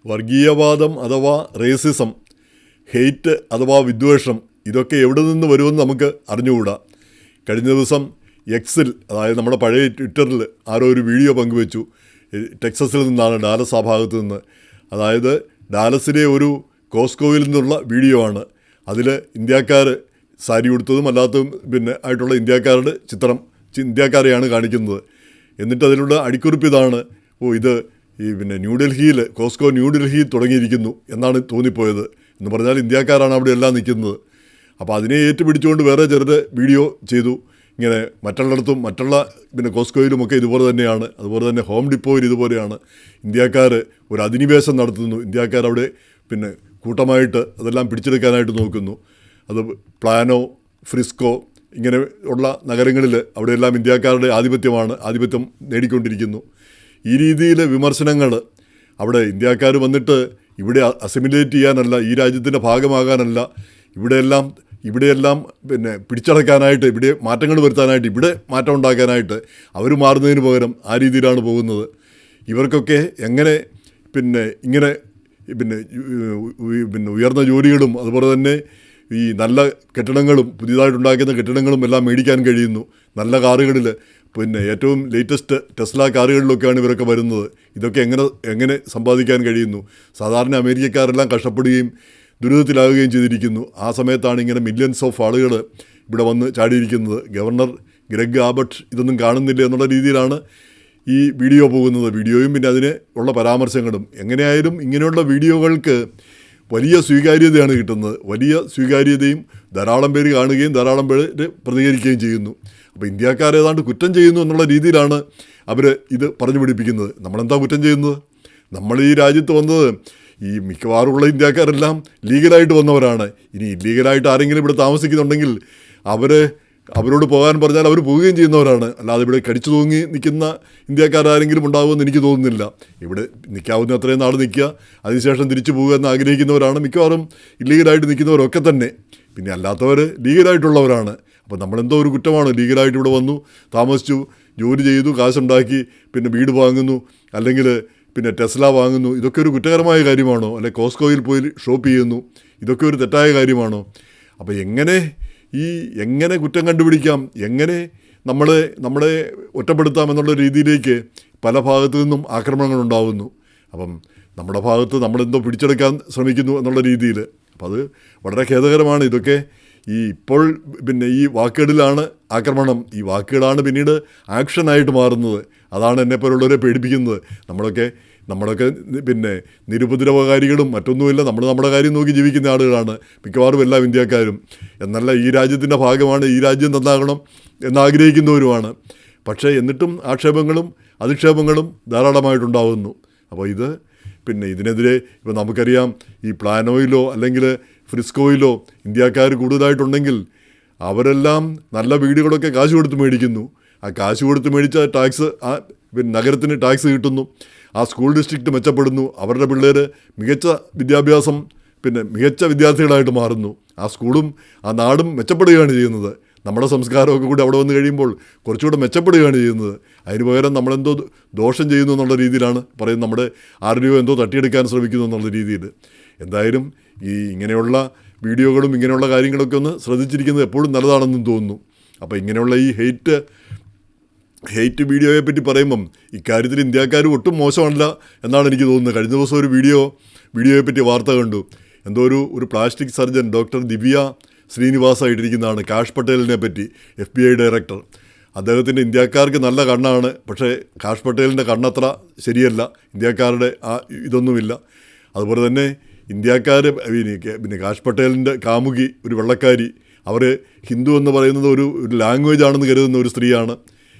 വർഗീയവാദം അഥവാ racism, hate അഥവാ വിദ്വേഷം, ഇതൊക്കെ എവിടെ നിന്ന് വരുമെന്ന് നമുക്ക് അറിഞ്ഞുകൂടാ. കഴിഞ്ഞ ദിവസം എക്സിൽ, അതായത് നമ്മുടെ പഴയ ട്വിറ്ററിൽ ആരോ ഒരു വീഡിയോ പങ്കുവെച്ചു. ടെക്സസിൽ നിന്നാണ്, ഡാലസ് ആ ഭാഗത്ത് നിന്ന്. അതായത് ഡാലസിലെ ഒരു കോസ്കോയിൽ നിന്നുള്ള വീഡിയോ ആണ്. അതിൽ ഇന്ത്യക്കാർ സാരി ഉടുത്തതും അല്ലാത്തതും ആയിട്ടുള്ള ഇന്ത്യക്കാരുടെ ചിത്രം, ഇന്ത്യക്കാരെയാണ് കാണിക്കുന്നത്. എന്നിട്ട് അതിലുള്ള അടിക്കുറിപ്പ് ഇതാണ്: ഇത് ഈ ന്യൂഡൽഹിയിൽ, കോസ്കോ ന്യൂഡൽഹിയിൽ തുടങ്ങിയിരിക്കുന്നു എന്നാണ് തോന്നിപ്പോയത്. എന്ന് പറഞ്ഞാൽ ഇന്ത്യക്കാരാണ് അവിടെ എല്ലാം നിൽക്കുന്നത്. അപ്പോൾ അതിനെ ഏറ്റുപിടിച്ചുകൊണ്ട് വേറെ ചെറുത് വീഡിയോ ചെയ്തു. ഇങ്ങനെ മറ്റുള്ളിടത്തും മറ്റുള്ള കോസ്കോയിലുമൊക്കെ ഇതുപോലെ തന്നെയാണ്. അതുപോലെ തന്നെ ഹോം ഡിപ്പോയിൽ ഇതുപോലെയാണ്. ഇന്ത്യക്കാർ ഒരു അധിനിവേശം നടത്തുന്നു. ഇന്ത്യക്കാരവിടെ കൂട്ടമായിട്ട് അതെല്ലാം പിടിച്ചെടുക്കാനായിട്ട് നോക്കുന്നു. അത് പ്ലാനോ, ഫ്രിസ്കോ ഇങ്ങനെ ഉള്ള നഗരങ്ങളിൽ അവിടെയെല്ലാം ഇന്ത്യക്കാരുടെ ആധിപത്യം നേടിക്കൊണ്ടിരിക്കുന്നു. ഈ രീതിയിൽ വിമർശനങ്ങൾ, അവിടെ ഇന്ത്യക്കാർ വന്നിട്ട് ഇവിടെ അസിമിലേറ്റ് ചെയ്യാനല്ല, ഈ രാജ്യത്തിൻ്റെ ഭാഗമാകാനല്ല, ഇവിടെയെല്ലാം പിടിച്ചടക്കാനായിട്ട്, ഇവിടെ മാറ്റങ്ങൾ വരുത്താനായിട്ട്, ഇവിടെ മാറ്റം ഉണ്ടാക്കാനായിട്ട് അവർ മാറുന്നതിന് പകരം ആ രീതിയിലാണ് പോകുന്നത്. ഇവർക്കൊക്കെ എങ്ങനെ ഇങ്ങനെ ഉയർന്ന ജോലികളും അതുപോലെ തന്നെ ഈ നല്ല കെട്ടിടങ്ങളും പുതിയതായിട്ടുണ്ടാക്കുന്ന കെട്ടിടങ്ങളും എല്ലാം മേടിക്കാൻ കഴിയുന്നു. നല്ല കാറുകളിൽ ഏറ്റവും ലേറ്റസ്റ്റ് ടെസ്ല കാറുകളിലൊക്കെയാണ് ഇവരൊക്കെ വരുന്നത്. ഇതൊക്കെ എങ്ങനെ സമ്പാദിക്കാൻ കഴിയുന്നു? സാധാരണ അമേരിക്കക്കാരെല്ലാം കഷ്ടപ്പെടുകയും ദുരിതത്തിലാകുകയും ചെയ്തിരിക്കുന്നു. ആ സമയത്താണ് ഇങ്ങനെ മില്യൺസ് ഓഫ് ആളുകൾ ഇവിടെ വന്ന് ചാടിയിരിക്കുന്നത്. ഗവർണർ ഗ്രെഗ് ആബട്ട് ഇതൊന്നും കാണുന്നില്ല എന്നുള്ള രീതിയിലാണ് ഈ വീഡിയോ പോകുന്നത്. വീഡിയോയും അതിന് ഉള്ള പരാമർശങ്ങളും. എങ്ങനെയായാലും ഇങ്ങനെയുള്ള വീഡിയോകൾക്ക് വലിയ സ്വീകാര്യതയാണ് കിട്ടുന്നത്. വലിയ സ്വീകാര്യതയും ധാരാളം പേര് കാണുകയും ധാരാളം പേര് പ്രതികരിക്കുകയും ചെയ്യുന്നു. അപ്പോൾ ഇന്ത്യക്കാർ ഏതാണ്ട് കുറ്റം ചെയ്യുന്നു എന്നുള്ള രീതിയിലാണ് അവർ ഇത് പറഞ്ഞു പിടിപ്പിക്കുന്നത്. നമ്മളെന്താ കുറ്റം ചെയ്യുന്നത്? നമ്മൾ ഈ രാജ്യത്ത് വന്നത്, ഈ മിക്കവാറുമുള്ള ഇന്ത്യക്കാരെല്ലാം ലീഗലായിട്ട് വന്നവരാണ്. ഇനി ഇല്ലീഗലായിട്ട് ആരെങ്കിലും ഇവിടെ താമസിക്കുന്നുണ്ടെങ്കിൽ അവരോട് പോകാൻ പറഞ്ഞാൽ അവർ പോവുകയും ചെയ്യുന്നവരാണ്. അല്ലാതെ ഇവിടെ കടിച്ചു തൂങ്ങി നിൽക്കുന്ന ഇന്ത്യക്കാരെങ്കിലും ഉണ്ടാകുമെന്ന് എനിക്ക് തോന്നുന്നില്ല. ഇവിടെ നിൽക്കാവുന്ന അത്രയും നാൾ നിൽക്കുക, അതിനുശേഷം തിരിച്ചു പോകുക എന്ന് ആഗ്രഹിക്കുന്നവരാണ് മിക്കവാറും ഇല്ലീഗലായിട്ട് നിൽക്കുന്നവരൊക്കെ തന്നെ. പിന്നെ അല്ലാത്തവർ ലീഗലായിട്ടുള്ളവരാണ്. അപ്പോൾ നമ്മളെന്തോ ഒരു കുറ്റമാണ്. ലീഗലായിട്ട് ഇവിടെ വന്നു, താമസിച്ചു, ജോലി ചെയ്തു, കാശുണ്ടാക്കി, വീട് വാങ്ങുന്നു, അല്ലെങ്കിൽ ടെസ്ല വാങ്ങുന്നു. ഇതൊക്കെ ഒരു കുറ്റകരമായ കാര്യമാണോ? അല്ലെ കോസ്കോയിൽ പോയി ഷോപ്പ് ചെയ്യുന്നു, ഇതൊക്കെ ഒരു തെറ്റായ കാര്യമാണോ? അപ്പോൾ എങ്ങനെ കുറ്റം കണ്ടുപിടിക്കാം, എങ്ങനെ നമ്മളെ ഒറ്റപ്പെടുത്താം എന്നുള്ള രീതിയിലേക്ക് പല ഭാഗത്തു നിന്നും ആക്രമണങ്ങൾ ഉണ്ടാകുന്നു. അപ്പം നമ്മുടെ ഭാഗത്ത് നമ്മളെന്തോ പിടിച്ചെടുക്കാൻ ശ്രമിക്കുന്നു എന്നുള്ള രീതിയിൽ. അപ്പം അത് വളരെ ഖേദകരമാണ്. ഇതൊക്കെ ഇപ്പോൾ ഈ വാക്കുകളിലാണ് ആക്രമണം. ഈ വാക്കുകളാണ് പിന്നീട് ആക്ഷനായിട്ട് മാറുന്നത്. അതാണ് എന്നെപ്പോലുള്ളവരെ പേടിപ്പിക്കുന്നത്. നമ്മളൊക്കെ നിരുപദ്രവകാരികളും മറ്റൊന്നുമില്ല. നമ്മുടെ കാര്യം നോക്കി ജീവിക്കുന്ന ആളുകളാണ് മിക്കവാറും എല്ലാ ഇന്ത്യക്കാരും. എന്നല്ല, ഈ രാജ്യത്തിൻ്റെ ഭാഗമാണ്, ഈ രാജ്യം നന്നാകണം എന്നാഗ്രഹിക്കുന്നവരുമാണ്. പക്ഷേ എന്നിട്ടും ആക്ഷേപങ്ങളും അധിക്ഷേപങ്ങളും ധാരാളമായിട്ടുണ്ടാകുന്നു. അപ്പോൾ ഇതിനെതിരെ ഇപ്പോൾ നമുക്കറിയാം, ഈ പ്ലാനോയിലോ അല്ലെങ്കിൽ ഫ്രിസ്കോയിലോ ഇന്ത്യക്കാർ കൂടുതലായിട്ടുണ്ടെങ്കിൽ അവരെല്ലാം നല്ല വീടുകളൊക്കെ കാശ് കൊടുത്ത് മേടിക്കുന്നു. ആ കാശ് കൊടുത്ത് മേടിച്ച ടാക്സ് നഗരത്തിന് ടാക്സ് കിട്ടുന്നു. ആ സ്കൂൾ ഡിസ്ട്രിക്റ്റ് മെച്ചപ്പെടുന്നു. അവരുടെ പിള്ളേർ മികച്ച വിദ്യാഭ്യാസം, മികച്ച വിദ്യാർത്ഥികളായിട്ട് മാറുന്നു. ആ സ്കൂളും ആ നാടും മെച്ചപ്പെടുകയാണ് ചെയ്യുന്നത്. നമ്മുടെ സംസ്കാരമൊക്കെ കൂടി അവിടെ വന്നു കഴിയുമ്പോൾ കുറച്ചുകൂടെ മെച്ചപ്പെടുകയാണ് ചെയ്യുന്നത്. അതിന് പകരം നമ്മളെന്തോ ദോഷം ചെയ്യുന്നു എന്നുള്ള രീതിയിലാണ് പറയുന്നത്. നമ്മുടെ ആരുടെയോ എന്തോ തട്ടിയെടുക്കാൻ ശ്രമിക്കുന്നു എന്നുള്ള രീതിയിൽ. എന്തായാലും ഇങ്ങനെയുള്ള വീഡിയോകളും ഇങ്ങനെയുള്ള കാര്യങ്ങളൊക്കെ ഒന്ന് ശ്രദ്ധിച്ചിരിക്കുന്നത് എപ്പോഴും നല്ലതാണെന്നും തോന്നുന്നു. അപ്പോൾ ഇങ്ങനെയുള്ള ഈ ഹെയ്റ്റ് വീഡിയോയെ പറ്റി പറയുമ്പം ഇക്കാര്യത്തിൽ ഇന്ത്യക്കാർ ഒട്ടും മോശമല്ല എന്നാണ് എനിക്ക് തോന്നുന്നത്. കഴിഞ്ഞ ദിവസം ഒരു വീഡിയോയെ പറ്റി വാർത്ത കണ്ടു. എന്തോ ഒരു പ്ലാസ്റ്റിക് സർജൻ ഡോക്ടർ ദിവ്യ ശ്രീനിവാസായിട്ടിരിക്കുന്നതാണ് കാഷ് പട്ടേലിനെ പറ്റി, FBI ഡയറക്ടർ. അദ്ദേഹത്തിൻ്റെ ഇന്ത്യക്കാർക്ക് നല്ല കണ്ണാണ്. പക്ഷേ കാഷ് പട്ടേലിൻ്റെ കണ്ണത്ര ശരിയല്ല. ഇന്ത്യക്കാരുടെ ഇതൊന്നുമില്ല. അതുപോലെ തന്നെ ഇന്ത്യക്കാർ കാഷ് പട്ടേലിൻ്റെ കാമുകി ഒരു വെള്ളക്കാരി, അവർ ഹിന്ദു എന്ന് പറയുന്നത് ഒരു ലാംഗ്വേജ് ആണെന്ന് കരുതുന്ന ഒരു സ്ത്രീയാണ്.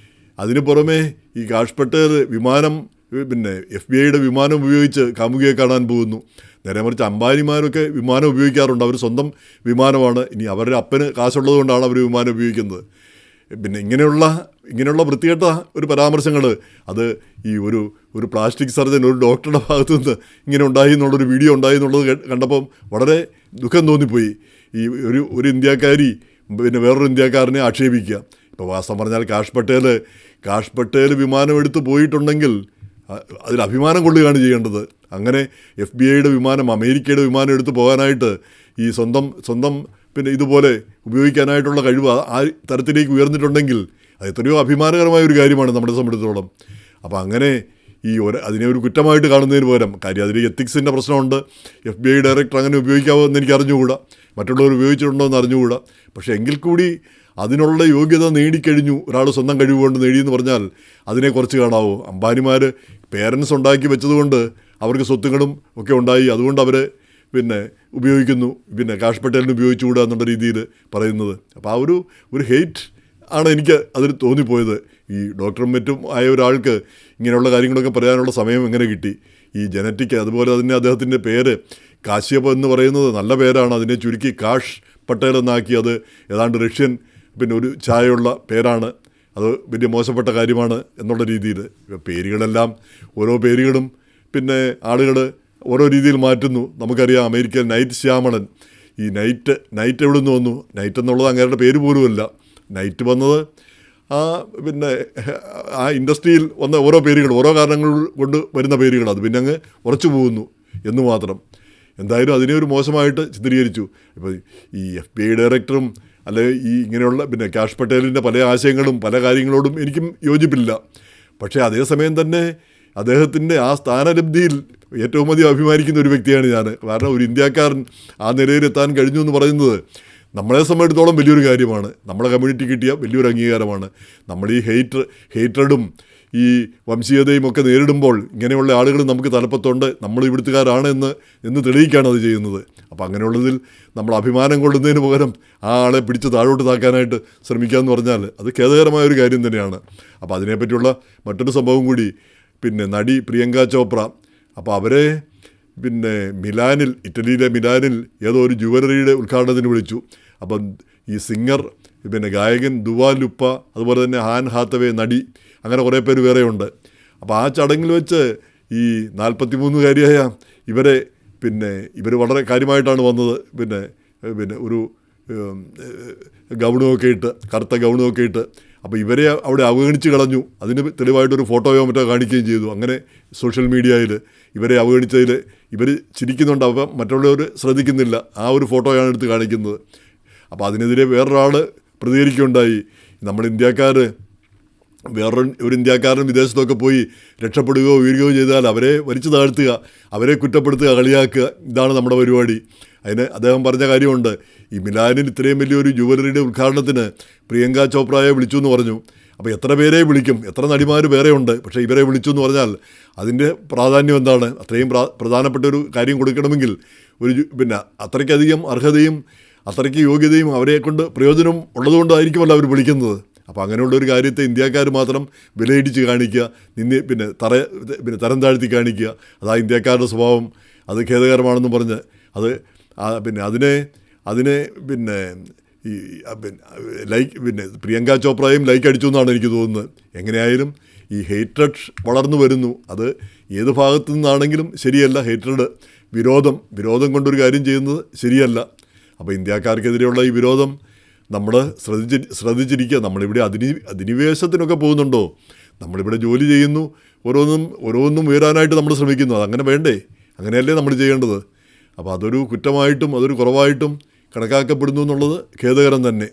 അതിന് പുറമെ ഈ കാഷ് പട്ടേൽ FBI വിമാനം ഉപയോഗിച്ച് കാമുകിയെ കാണാൻ പോകുന്നു. നേരെ മറിച്ച് അംബാനിമാരൊക്കെ വിമാനം ഉപയോഗിക്കാറുണ്ട്. അവർ സ്വന്തം വിമാനമാണ്. ഇനി അവരുടെ അപ്പന് കാശുള്ളത് കൊണ്ടാണ് അവർ വിമാനം ഉപയോഗിക്കുന്നത്. ഇങ്ങനെയുള്ള വൃത്തികെട്ട ഒരു പരാമർശങ്ങൾ, അത് ഈ ഒരു പ്ലാസ്റ്റിക് സർജൻ ഒരു ഡോക്ടറുടെ ഭാഗത്തു നിന്ന് ഇങ്ങനെ ഉണ്ടായി എന്നുള്ളൊരു വീഡിയോ ഉണ്ടായി എന്നുള്ളത് കണ്ടപ്പം വളരെ ദുഃഖം തോന്നിപ്പോയി. ഈ ഒരു ഇന്ത്യക്കാരി വേറൊരു ഇന്ത്യക്കാരനെ ആക്ഷേപിക്കുക. ഇപ്പോൾ വാസ്തവം പറഞ്ഞാൽ കാഷ് പട്ടേൽ വിമാനം എടുത്ത് പോയിട്ടുണ്ടെങ്കിൽ അതിൽ അഭിമാനം കൊള്ളുകയാണ് ചെയ്യേണ്ടത്. അങ്ങനെ FBI വിമാനം, അമേരിക്കയുടെ വിമാനം എടുത്ത് പോകാനായിട്ട് ഈ സ്വന്തം പിന്നെ ഇതുപോലെ ഉപയോഗിക്കാനായിട്ടുള്ള കഴിവ് ആ തരത്തിലേക്ക് ഉയർന്നിട്ടുണ്ടെങ്കിൽ അത് എത്രയോ അഭിമാനകരമായ ഒരു കാര്യമാണ് നമ്മളെ സംബന്ധിച്ചിടത്തോളം. അപ്പോൾ അങ്ങനെ അതിനെ ഒരു കുറ്റമായിട്ട് കാണുന്നതിന് പകരം, കാര്യം അതിൽ എത്തിക്സിൻ്റെ പ്രശ്നമുണ്ട്. FBI ഡയറക്ടർ അങ്ങനെ ഉപയോഗിക്കാമോ എന്ന് എനിക്ക് അറിഞ്ഞുകൂടാ, മറ്റുള്ളവർ ഉപയോഗിച്ചിട്ടുണ്ടോ എന്ന് അറിഞ്ഞുകൂടാ. പക്ഷേ എങ്കിൽ കൂടി അതിനുള്ള യോഗ്യത നേടിക്കഴിഞ്ഞു, ഒരാൾ സ്വന്തം കഴിവ് കൊണ്ട് നേടിയെന്ന് പറഞ്ഞാൽ അതിനെ കുറച്ച് കാണാവോ? അംബാനിമാർ പേരൻസ് ഉണ്ടാക്കി വെച്ചതുകൊണ്ട് അവർക്ക് സ്വത്തുകളും ഒക്കെ ഉണ്ടായി, അതുകൊണ്ട് അവർ പിന്നെ ഉപയോഗിക്കുന്നു, പിന്നെ കാഷ് പട്ടേലിന് ഉപയോഗിച്ചുകൂടാ എന്നുള്ള രീതിയിൽ പറയുന്നത്. അപ്പോൾ ആ ഒരു ഹെയ്റ്റ് ആണ് എനിക്ക് അതിൽ തോന്നിപ്പോയത്. ഈ ഡോക്ടറും മറ്റും ആയ ഒരാൾക്ക് ഇങ്ങനെയുള്ള കാര്യങ്ങളൊക്കെ പറയാനുള്ള സമയം എങ്ങനെ കിട്ടി? ഈ ജനറ്റിക്, അതുപോലെ തന്നെ അദ്ദേഹത്തിൻ്റെ പേര് കാശ്യപ് എന്ന് പറയുന്നത് നല്ല പേരാണ്, അതിനെ ചുരുക്കി കാഷ് പട്ടേൽ എന്നാക്കി. അത് ഏതാണ്ട് റഷ്യൻ പിന്നെ ഒരു ഛായയുള്ള പേരാണ്, അത് വലിയ മോശപ്പെട്ട കാര്യമാണ് എന്നുള്ള രീതിയിൽ. പേരുകളെല്ലാം ഓരോ പേരുകളും പിന്നെ ആളുകൾ ഓരോ രീതിയിൽ മാറ്റുന്നു. നമുക്കറിയാം അമേരിക്കയിൽ നൈറ്റ് ശ്യാമളൻ, ഈ നൈറ്റ് എവിടെ നിന്ന് വന്നു? നൈറ്റ് എന്നുള്ളത് അങ്ങേരുടെ പേര് പോലുമല്ല. നൈറ്റ് വന്നത് പിന്നെ ആ ഇൻഡസ്ട്രിയിൽ വന്ന ഓരോ പേരുകൾ, ഓരോ കാരണങ്ങൾ കൊണ്ട് വരുന്ന പേരുകൾ, അത് പിന്നെ അങ്ങ് ഉറച്ചു പോകുന്നു എന്ന് മാത്രം. എന്തായാലും അതിനെ ഒരു മോശമായിട്ട് ചിത്രീകരിച്ചു. ഇപ്പോൾ ഈ FBI ഡയറക്ടറും അല്ലെങ്കിൽ ഈ ഇങ്ങനെയുള്ള പിന്നെ കാഷ് പട്ടേലിൻ്റെ പല ആശയങ്ങളും പല കാര്യങ്ങളോടും എനിക്കും യോജിപ്പില്ല. പക്ഷേ അതേസമയം തന്നെ അദ്ദേഹത്തിൻ്റെ ആ സ്ഥാനലബ്ധിയിൽ ഏറ്റവും അധികം അഭിമാനിക്കുന്ന ഒരു വ്യക്തിയാണ് ഞാൻ. കാരണം ഒരു ഇന്ത്യക്കാരൻ ആ നിലയിലെത്താൻ കഴിഞ്ഞു എന്ന് പറയുന്നത് നമ്മളെ സംബന്ധിച്ചിടത്തോളം വലിയൊരു കാര്യമാണ്, നമ്മളെ കമ്മ്യൂണിറ്റി കിട്ടിയ വലിയൊരു അംഗീകാരമാണ്. നമ്മൾ ഈ ഹെയ്റ്റഡും ഈ വംശീയതയും ഒക്കെ നേരിടുമ്പോൾ ഇങ്ങനെയുള്ള ആളുകൾ നമുക്ക് തലപ്പത്തുണ്ട്, നമ്മൾ ഇവിടുത്തുകാരാണ് എന്ന് തെളിയിക്കുകയാണ് അത് ചെയ്യുന്നത്. അപ്പോൾ അങ്ങനെയുള്ളതിൽ നമ്മൾ അഭിമാനം കൊള്ളുന്നതിന് പകരം ആ ആളെ പിടിച്ച് താഴോട്ട് താക്കാനായിട്ട് ശ്രമിക്കുക എന്ന് പറഞ്ഞാൽ അത് ഖേദകരമായൊരു കാര്യം തന്നെയാണ്. അപ്പോൾ അതിനെപ്പറ്റിയുള്ള മറ്റൊരു സംഭവം കൂടി, പിന്നെ നടി പ്രിയങ്ക ചോപ്ര, അപ്പോൾ അവരെ പിന്നെ മിലാനിൽ, ഇറ്റലിയിലെ മിലാനിൽ ഏതോ ഒരു ജുവലറിയുടെ ഉദ്ഘാടനത്തിന് വിളിച്ചു. അപ്പം ഈ സിംഗർ, പിന്നെ ഗായകൻ ദുവാ ലുപ്പ, അതുപോലെ തന്നെ ഹാൻ ഹാത്തവേ നടി, അങ്ങനെ കുറേ പേര് വേറെയുണ്ട്. അപ്പോൾ ആ ചടങ്ങിൽ വെച്ച് ഈ 43-കാരിയായ ഇവർ വളരെ കാര്യമായിട്ടാണ് വന്നത്. പിന്നെ ഒരു ഗൗണമൊക്കെ ഇട്ട്, കറുത്ത ഗൗണമൊക്കെ ഇട്ട്. അപ്പോൾ ഇവരെ അവിടെ അവഗണിച്ച് കളഞ്ഞു. അതിന് തെളിവായിട്ടൊരു ഫോട്ടോയോ മറ്റോ കാണിക്കുകയും ചെയ്തു. അങ്ങനെ സോഷ്യൽ മീഡിയയിൽ ഇവരെ അവഗണിച്ചതിൽ ഇവർ ചിരിക്കുന്നുണ്ട്, അപ്പം മറ്റുള്ളവർ ശ്രദ്ധിക്കുന്നില്ല. ആ ഒരു ഫോട്ടോയാണ് എടുത്ത് കാണിക്കുന്നത്. അപ്പോൾ അതിനെതിരെ വേറൊരാൾ പ്രതികരിക്കുകയുണ്ടായി. നമ്മൾ ഇന്ത്യക്കാർ വേറൊരു ഇന്ത്യക്കാരൻ വിദേശത്തൊക്കെ പോയി രക്ഷപ്പെടുകയോ ഉയരുകയോ ചെയ്താൽ അവരെ വലിച്ചു താഴ്ത്തുക, അവരെ കുറ്റപ്പെടുത്തുക, കളിയാക്കുക, ഇതാണ് നമ്മുടെ പരിപാടി. അതിന് അദ്ദേഹം പറഞ്ഞ കാര്യമുണ്ട്. ഈ മിലാനിൽ ഇത്രയും വലിയൊരു ജുവലറിയുടെ ഉദ്ഘാടനത്തിന് പ്രിയങ്ക ചോപ്രയെ വിളിച്ചു എന്ന് പറഞ്ഞു. അപ്പോൾ എത്ര പേരെ വിളിക്കും? എത്ര നടിമാർ വേറെ ഉണ്ട്. പക്ഷേ ഇവരെ വിളിച്ചു എന്ന് പറഞ്ഞാൽ അതിൻ്റെ പ്രാധാന്യം എന്താണ്? അത്രയും പ്രധാനപ്പെട്ട ഒരു കാര്യം കൊടുക്കണമെങ്കിൽ പിന്നെ അത്രയ്ക്കധികം അർഹതയും അത്രയ്ക്ക് യോഗ്യതയും അവരെ കൊണ്ട് പ്രയോജനം ഉള്ളതുകൊണ്ടായിരിക്കുമല്ലോ അവർ വിളിക്കുന്നത്. അപ്പോൾ അങ്ങനെയുള്ളൊരു കാര്യത്തെ ഇന്ത്യക്കാർ മാത്രം വിലയിടിച്ച് കാണിക്കുക, പിന്നെ തരം താഴ്ത്തി കാണിക്കുക, അതാ ഇന്ത്യക്കാരുടെ സ്വഭാവം. അത് ഖേദകരമാണെന്ന് പറഞ്ഞ് അത് പിന്നെ അതിനെ പിന്നെ ഈ പ്രിയങ്ക ചോപ്രയും ലൈക്ക് അടിച്ചു എന്നാണ് എനിക്ക് തോന്നുന്നത്. എങ്ങനെയായാലും ഈ ഹേറ്റഡ് വളർന്നു വരുന്നു. അത് ഏത് ഭാഗത്തു നിന്നാണെങ്കിലും ശരിയല്ല. ഹേറ്റഡ്, വിരോധം കൊണ്ടൊരു കാര്യം ചെയ്യുന്നത് ശരിയല്ല. അപ്പോൾ ഇന്ത്യക്കാർക്കെതിരെയുള്ള ഈ വിരോധം നമ്മൾ ശ്രദ്ധിച്ചിരിക്കുക. നമ്മളിവിടെ അധിനിവേശത്തിനൊക്കെ പോകുന്നുണ്ടോ? നമ്മളിവിടെ ജോലി ചെയ്യുന്നു, ഓരോന്നും ഉയരാനായിട്ട് നമ്മൾ ശ്രമിക്കുന്നു. അതങ്ങനെ വേണ്ടേ? അങ്ങനെയല്ലേ നമ്മൾ ചെയ്യേണ്ടത്? അപ്പോൾ അതൊരു കുറ്റമായിട്ടും അതൊരു കുറവായിട്ടും കണക്കാക്കപ്പെടുന്നു എന്നുള്ളത് ഖേദകരം തന്നെ.